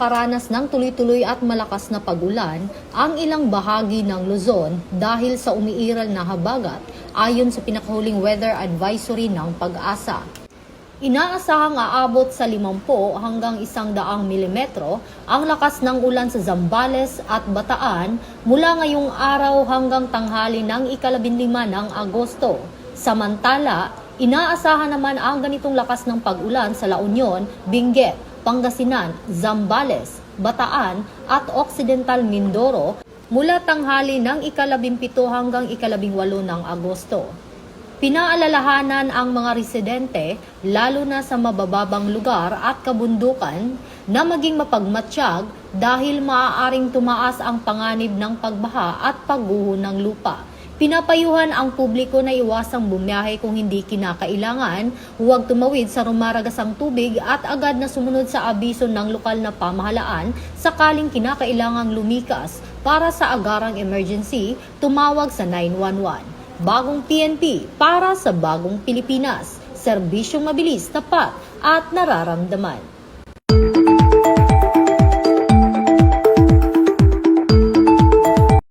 makaranas ng tuloy-tuloy at malakas na pagulan ang ilang bahagi ng Luzon dahil sa umiiral na habagat ayon sa pinakahuling weather advisory ng Pag-asa. Inaasahang aabot sa 50 hanggang 100 milimetro ang lakas ng ulan sa Zambales at Bataan mula ngayong araw hanggang tanghali ng ika-15 ng Agosto. Samantala, inaasahan naman ang ganitong lakas ng pag-ulan sa La Union, Benguet, Pangasinan, Zambales, Bataan at Occidental Mindoro mula tanghali ng ika-17 hanggang ika-18 ng Agosto. Pinaalalahanan ang mga residente, lalo na sa mabababang lugar at kabundukan, na maging mapagmatsyag dahil maaaring tumaas ang panganib ng pagbaha at pagguho ng lupa. Pinapayuhan ang publiko na iwasang bumiyahe kung hindi kinakailangan, huwag tumawid sa rumaragasang tubig at agad na sumunod sa abiso ng lokal na pamahalaan sakaling kinakailangang lumikas. Para sa agarang emergency, tumawag sa 911. Bagong PNP para sa bagong Pilipinas. Serbisyong mabilis, tapat at nararamdaman.